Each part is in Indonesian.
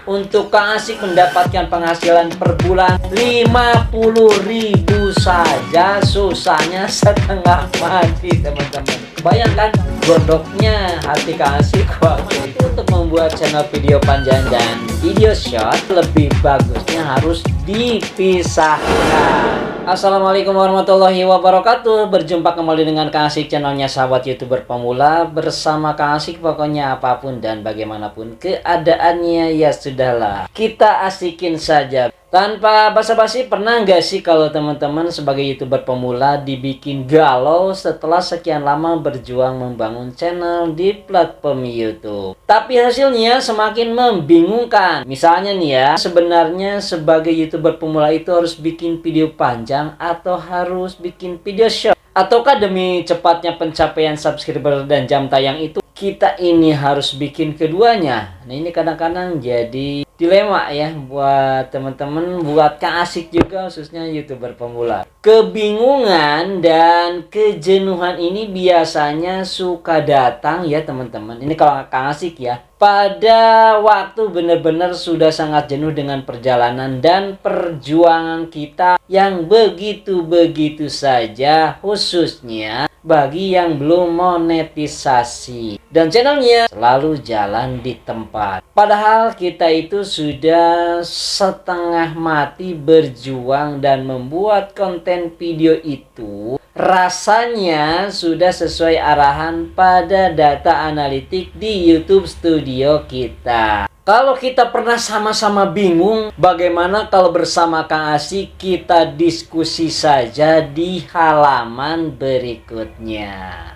Untuk Kang Asik mendapatkan penghasilan per bulan 50.000 saja susahnya setengah mati, teman-teman. Bayangkan gondoknya hati Kang Asik waktu itu untuk membuat channel video panjang dan video short. Lebih bagusnya harus dipisahkan. Assalamualaikum warahmatullahi wabarakatuh. Berjumpa kembali dengan Kang Asik, channelnya sahabat YouTuber pemula. Bersama Kang Asik, pokoknya apapun dan bagaimanapun keadaannya ya sudahlah, kita asikin saja. Tanpa basa-basi, pernah nggak sih kalau teman-teman sebagai YouTuber pemula dibikin galau setelah sekian lama berjuang membangun channel di platform YouTube, tapi hasilnya semakin membingungkan? Misalnya nih ya, sebenarnya sebagai YouTuber pemula itu harus bikin video panjang atau harus bikin video short? Ataukah demi cepatnya pencapaian subscriber dan jam tayang itu kita ini harus bikin keduanya? Nah, ini kadang-kadang jadi dilema ya buat teman-teman, buat Kang Asik juga, khususnya YouTuber pemula. Kebingungan dan kejenuhan ini biasanya suka datang ya teman-teman. Ini kalau Kang Asik ya, pada waktu benar-benar sudah sangat jenuh dengan perjalanan dan perjuangan kita yang begitu-begitu saja, khususnya bagi yang belum monetisasi dan channelnya selalu jalan di tempat. Padahal kita itu sudah setengah mati berjuang dan membuat konten video itu rasanya sudah sesuai arahan pada data analitik di YouTube Studio kita. Kalau kita pernah sama-sama bingung, bagaimana kalau bersama Kang Asik kita diskusi saja di halaman berikutnya.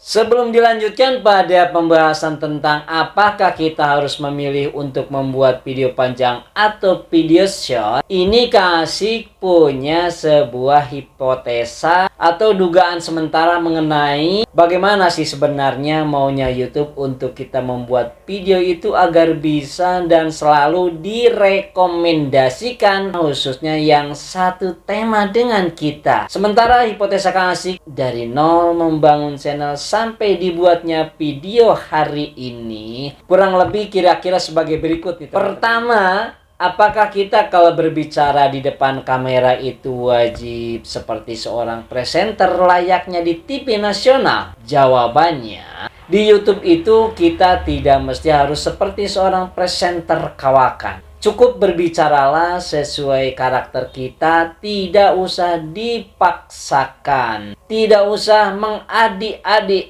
Sebelum dilanjutkan pada pembahasan tentang apakah kita harus memilih untuk membuat video panjang atau video short, ini Kang Asik punya sebuah hipotesa atau dugaan sementara mengenai bagaimana sih sebenarnya maunya YouTube untuk kita membuat video itu agar bisa dan selalu direkomendasikan, khususnya yang satu tema dengan kita. Sementara hipotesa Kang Asik dari nol membangun channel sampai dibuatnya video hari ini kurang lebih kira-kira sebagai berikut nih. Pertama, apakah kita kalau berbicara di depan kamera itu wajib seperti seorang presenter layaknya di TV nasional? Jawabannya, di YouTube itu kita tidak mesti harus seperti seorang presenter kawakan. Cukup berbicaralah sesuai karakter kita, tidak usah dipaksakan, tidak usah mengadik-adik.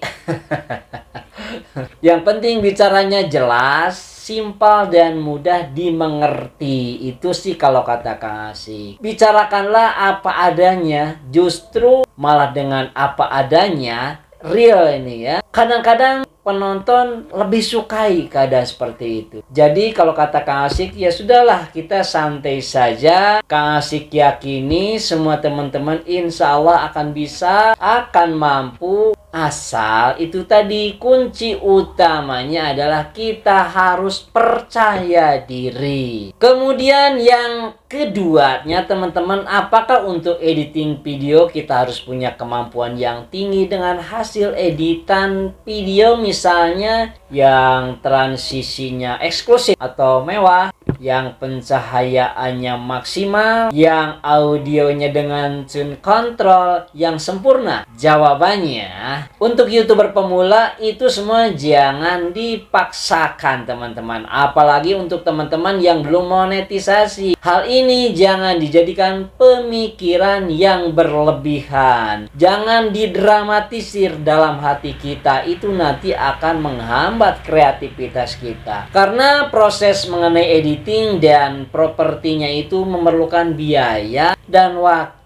Yang penting bicaranya jelas, simpel dan mudah dimengerti. Itu sih kalau kata Kang Asik. Bicarakanlah apa adanya, justru malah dengan apa adanya real ini ya. Kadang-kadang penonton lebih sukai keadaan seperti itu. Jadi kalau kata Kang Asik, ya sudahlah, kita santai saja. Kang Asik yakini semua teman-teman insya Allah akan bisa, akan mampu. Asal itu tadi, kunci utamanya adalah kita harus percaya diri. Kemudian yang keduanya teman-teman, apakah untuk editing video kita harus punya kemampuan yang tinggi dengan hasil editan video misalnya yang transisinya eksklusif atau mewah, yang pencahayaannya maksimal, yang audionya dengan tune control yang sempurna? Jawabannya, untuk YouTuber pemula itu semua jangan dipaksakan teman-teman. Apalagi untuk teman-teman yang belum monetisasi. Hal ini jangan dijadikan pemikiran yang berlebihan. Jangan didramatisir dalam hati kita. Itu nanti akan menghambat kreativitas kita. Karena proses mengenai editing dan propertinya itu memerlukan biaya dan waktu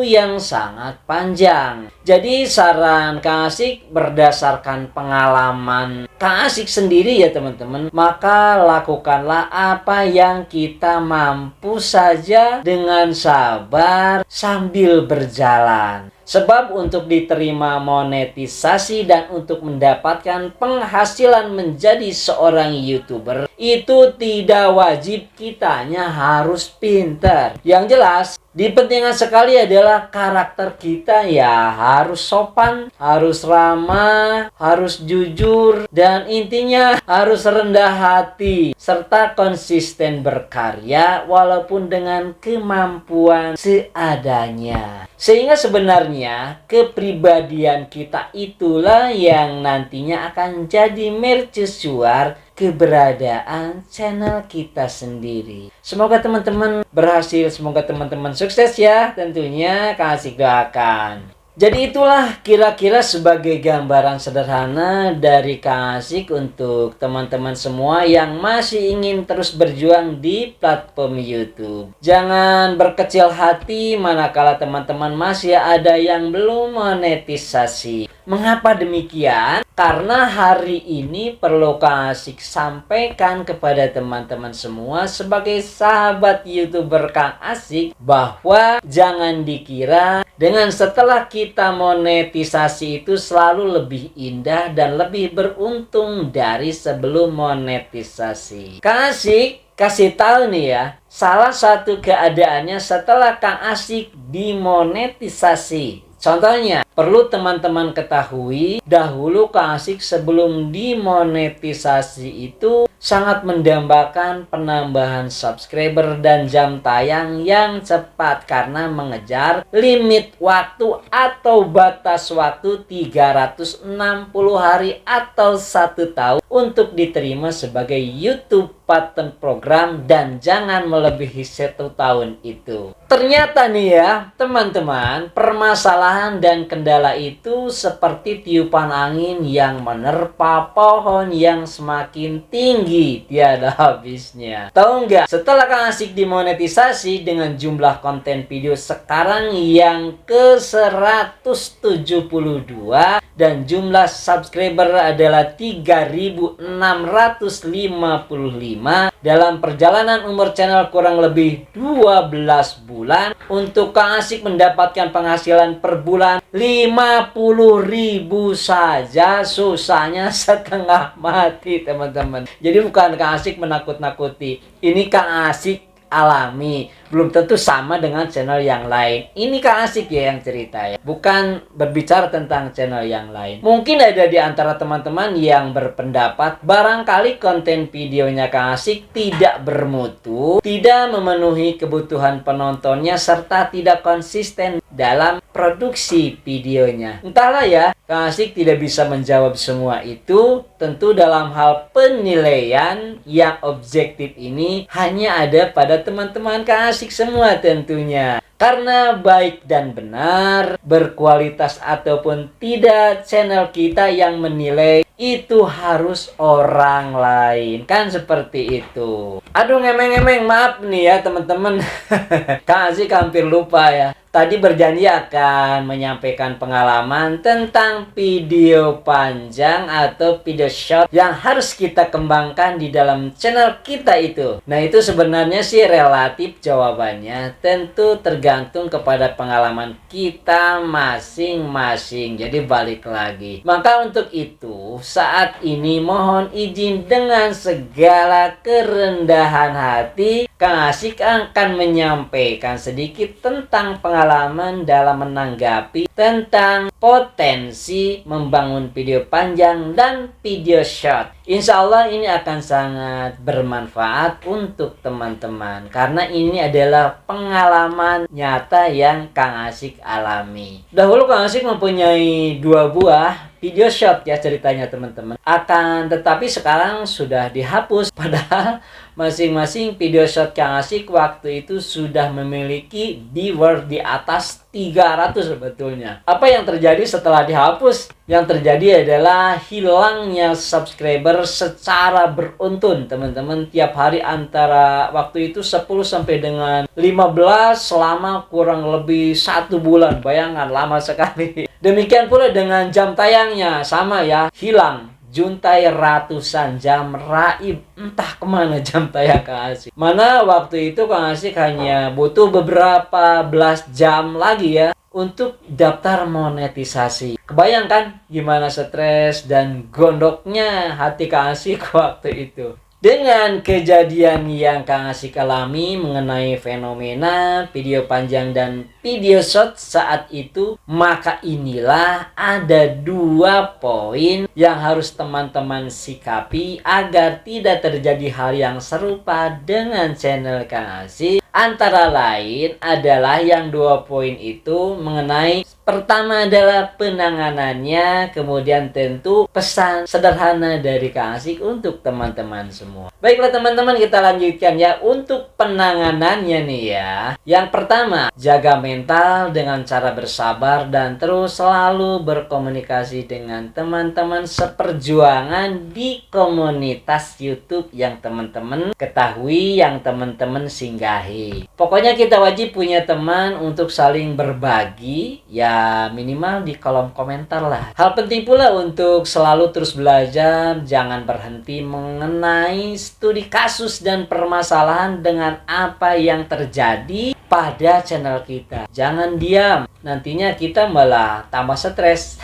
yang sangat panjang. Jadi saran Kang Asik berdasarkan pengalaman Kang Asik sendiri ya teman-teman, maka lakukanlah apa yang kita mampu saja dengan sabar sambil berjalan. Sebab untuk diterima monetisasi dan untuk mendapatkan penghasilan menjadi seorang YouTuber itu tidak wajib kitanya harus pintar. Yang jelas, dipentingkan sekali adalah karakter kita ya harus sopan, harus ramah, harus jujur, dan intinya harus rendah hati, serta konsisten berkarya walaupun dengan kemampuan seadanya. Sehingga sebenarnya kepribadian kita itulah yang nantinya akan jadi mercusuar keberadaan channel kita sendiri. Semoga teman-teman berhasil, semoga teman-teman sukses ya, tentunya Kang Asik doakan. Jadi itulah kira-kira sebagai gambaran sederhana dari Kang Asik untuk teman-teman semua yang masih ingin terus berjuang di platform YouTube. Jangan berkecil hati manakala teman-teman masih ada yang belum monetisasi. Mengapa demikian? Karena hari ini perlu Kang Asik sampaikan kepada teman-teman semua sebagai sahabat YouTuber Kang Asik bahwa jangan dikira dengan setelah kita monetisasi itu selalu lebih indah dan lebih beruntung dari sebelum monetisasi. Kang Asik kasih tahu nih ya, salah satu keadaannya setelah Kang Asik dimonetisasi. Contohnya, perlu teman-teman ketahui, dahulu Kang Asik sebelum dimonetisasi itu sangat mendambakan penambahan subscriber dan jam tayang yang cepat karena mengejar limit waktu atau batas waktu 360 hari atau 1 tahun untuk diterima sebagai YouTube Partner Program dan jangan melebihi 1 tahun itu. Ternyata nih ya teman-teman, permasalahan dan kendala itu seperti tiupan angin yang menerpa pohon yang semakin tinggi tiada habisnya. Tahu nggak? Setelah Kang Asik dimonetisasi dengan jumlah konten video sekarang yang ke 172 dan jumlah subscriber adalah 3.655 dalam perjalanan umur channel kurang lebih 12 bulan, untuk Kang Asik mendapatkan penghasilan per bulan 50.000 saja susahnya setengah mati teman-teman. Jadi bukan Kang Asik menakut-nakuti, ini Kang Asik alami, belum tentu sama dengan channel yang lain. Ini Kang Asik ya yang cerita ya, bukan berbicara tentang channel yang lain. Mungkin ada di antara teman-teman yang berpendapat barangkali konten videonya Kang Asik tidak bermutu, tidak memenuhi kebutuhan penontonnya, serta tidak konsisten dalam produksi videonya. Entahlah ya, Kang Asik tidak bisa menjawab semua itu. Tentu dalam hal penilaian yang objektif ini hanya ada pada teman-teman Kang Asik semua tentunya. Karena baik dan benar, berkualitas ataupun tidak, channel kita yang menilai itu harus orang lain. Kan seperti itu. Aduh ngemeng-ngemeng, maaf nih ya teman-teman. Kang Asik hampir lupa ya. Tadi berjanji akan menyampaikan pengalaman tentang video panjang atau video short yang harus kita kembangkan di dalam channel kita itu. Nah itu sebenarnya sih relatif jawabannya, tentu tergantung kepada pengalaman kita masing-masing. Jadi balik lagi. Maka untuk itu saat ini mohon izin dengan segala kerendahan hati, Kang Asik akan menyampaikan sedikit tentang pengalaman dalam menanggapi tentang potensi membangun video panjang dan video short. Insya Allah ini akan sangat bermanfaat untuk teman-teman karena ini adalah pengalaman nyata yang Kang Asik alami. Dahulu Kang Asik mempunyai 2 buah video short ya ceritanya teman-teman. Akan tetapi sekarang sudah dihapus, padahal masing-masing video short Kang Asik waktu itu sudah memiliki viewer di atas 300 sebetulnya. Apa yang terjadi setelah dihapus? Yang terjadi adalah hilangnya subscriber secara beruntun teman-teman. Tiap hari antara waktu itu 10 sampai dengan 15 selama kurang lebih 1 bulan. Bayangkan lama sekali. Demikian pula dengan jam tayangnya, sama ya, hilang. Juntai ratusan jam raib, entah kemana jam tayang Kang Asik. Mana waktu itu Kang Asik hanya butuh beberapa belas jam lagi ya untuk daftar monetisasi. Kebayangkan gimana stres dan gondoknya hati Kang Asik waktu itu. Dengan kejadian yang Kang Asik alami mengenai fenomena video panjang dan video short saat itu, maka inilah ada 2 poin yang harus teman-teman sikapi agar tidak terjadi hal yang serupa dengan channel Kang Asik. Antara lain adalah yang 2 poin itu mengenai, pertama adalah penanganannya, kemudian tentu pesan sederhana dari Kang Asik untuk teman-teman semua. Baiklah teman-teman, kita lanjutkan ya untuk penanganannya nih ya. Yang pertama, jaga mental dengan cara bersabar dan terus selalu berkomunikasi dengan teman-teman seperjuangan di komunitas YouTube yang teman-teman ketahui, yang teman-teman singgahi. Pokoknya kita wajib punya teman untuk saling berbagi, ya minimal di kolom komentar lah. Hal penting pula untuk selalu terus belajar, jangan berhenti mengenai studi kasus dan permasalahan dengan apa yang terjadi pada channel kita. Jangan diam, nantinya kita malah tambah stres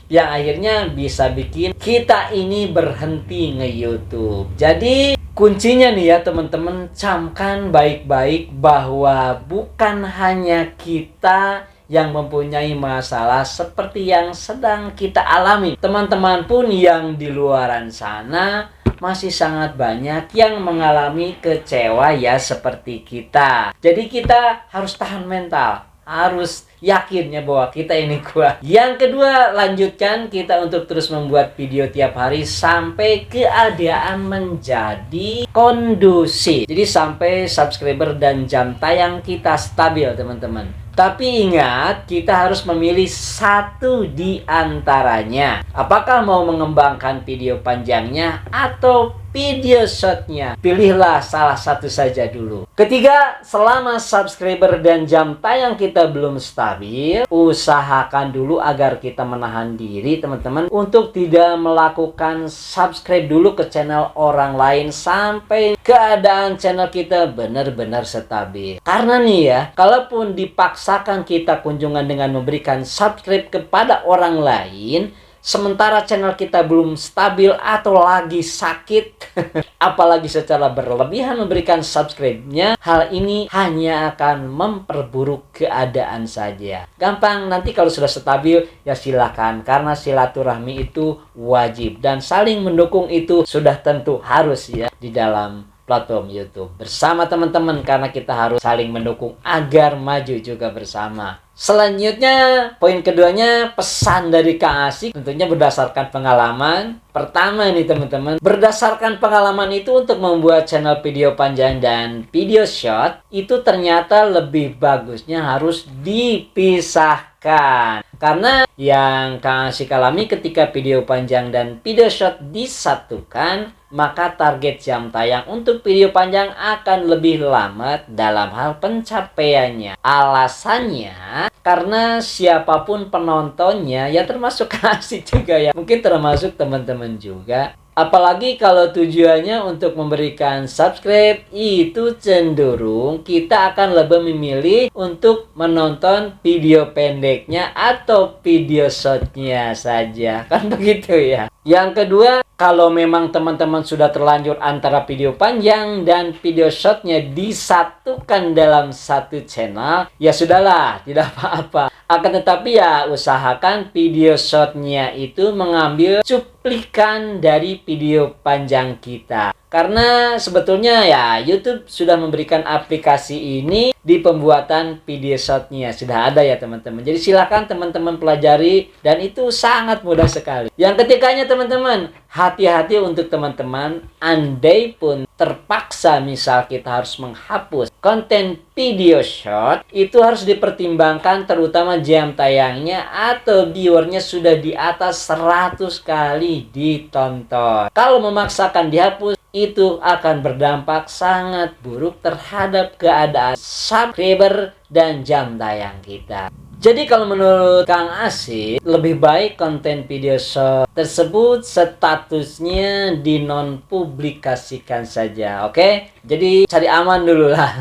yang akhirnya bisa bikin kita ini berhenti nge-YouTube. Jadi kuncinya nih ya teman-teman, camkan baik-baik bahwa bukan hanya kita yang mempunyai masalah seperti yang sedang kita alami. Teman-teman pun yang di luaran sana masih sangat banyak yang mengalami kecewa ya seperti kita. Jadi kita harus tahan mental, harus yakinnya bahwa kita ini kuat. Yang kedua, lanjutkan kita untuk terus membuat video tiap hari sampai keadaan menjadi kondusif. Jadi sampai subscriber dan jam tayang kita stabil teman-teman. Tapi ingat, kita harus memilih satu di antaranya. Apakah mau mengembangkan video panjangnya atau video shortnya? Pilihlah salah satu saja dulu. Ketiga, selama subscriber dan jam tayang kita belum stabil, usahakan dulu agar kita menahan diri teman-teman untuk tidak melakukan subscribe dulu ke channel orang lain sampai keadaan channel kita benar-benar stabil. Karena nih ya, kalaupun dipaksakan kita kunjungan dengan memberikan subscribe kepada orang lain, sementara channel kita belum stabil atau lagi sakit, apalagi secara berlebihan memberikan subscribe-nya, hal ini hanya akan memperburuk keadaan saja. Gampang, nanti kalau sudah stabil, ya silakan. Karena silaturahmi itu wajib. Dan saling mendukung itu sudah tentu harus ya di dalam platform YouTube. Bersama teman-teman, karena kita harus saling mendukung agar maju juga bersama. Selanjutnya, poin keduanya, pesan dari Kang Asik tentunya berdasarkan pengalaman. Pertama nih teman-teman, berdasarkan pengalaman itu untuk membuat channel video panjang dan video short, itu ternyata lebih bagusnya harus dipisahkan. Karena yang Kang Asik alami ketika video panjang dan video short disatukan, maka target jam tayang untuk video panjang akan lebih lambat dalam hal pencapaiannya. Alasannya karena siapapun penontonnya, ya termasuk Kang Asik juga ya, mungkin termasuk teman-teman juga. Apalagi kalau tujuannya untuk memberikan subscribe, itu cenderung kita akan lebih memilih untuk menonton video pendeknya atau video shortnya saja. Kan begitu ya. Yang kedua, kalau memang teman-teman sudah terlanjur antara video panjang dan video shortnya disatukan dalam satu channel, ya sudahlah, tidak apa-apa. Akan tetapi ya usahakan video shortnya itu mengambil cuplikan dari video panjang kita. Karena sebetulnya ya YouTube sudah memberikan aplikasi ini di pembuatan video shortnya. Sudah ada ya teman-teman. Jadi silakan teman-teman pelajari dan itu sangat mudah sekali. Yang ketiganya teman-teman, hati-hati untuk teman-teman, andai pun terpaksa misal kita harus menghapus konten video short, itu harus dipertimbangkan terutama jam tayangnya atau viewernya sudah di atas 100 kali ditonton. Kalau memaksakan dihapus, itu akan berdampak sangat buruk terhadap keadaan subscriber dan jam tayang kita. Jadi kalau menurut Kang Asik, lebih baik konten video short tersebut statusnya dinonpublikasikan saja, oke? Jadi cari aman dulu lah.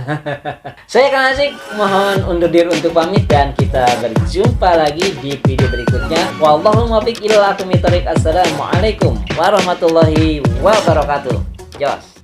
Saya Kang Asik, mohon undur diri untuk pamit dan kita berjumpa lagi di video berikutnya. Wallahu muwaffiq ila aqwamit thoriq. Assalamualaikum warahmatullahi wabarakatuh. Jos.